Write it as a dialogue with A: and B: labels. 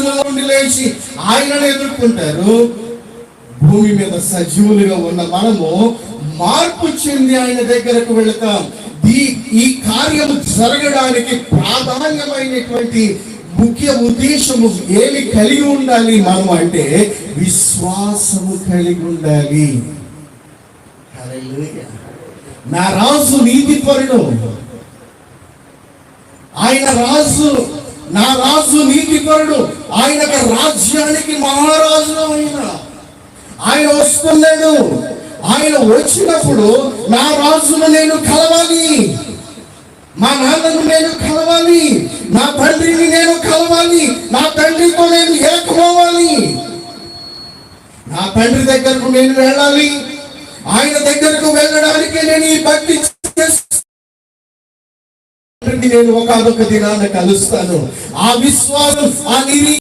A: సమాధులలో నుండి లేచి ఆయనను ఎదుర్కొంటారు. భూమి మీద సజీవులుగా ఉన్న మనము మార్పు చెంది ఆయన దగ్గరకు వెళతాం. ఈ కార్యము జరగడానికి ప్రాధాన్యమైనటువంటి ముఖ్య ఉద్దేశము ఏమి కలిగి ఉండాలి మనం అంటే విశ్వాసము కలిగి ఉండాలి. నా రాజు నీతిపరుడు, ఆయన రాజు, నా రాజు నీతిపరుడు, ఆయన రాజ్యానికి మహారాజు. ఆయన వస్తున్నాడు. ఆయన వచ్చినప్పుడు నా రాజును నేను కలవాలి, మా నాన్నను నేను కలవాలి, నా తండ్రిని నేను కలవాలి, నా తండ్రితో నేను ఏకమవ్వాలి, నా తండ్రి దగ్గరకు నేను వెళ్ళాలి. ఆయన దగ్గరకు వెళ్ళడానికి నేను ఈ భక్తి నేను ఒకనొక దినాన్ని కలుస్తాను. ఆ విశ్వాసం, ఆ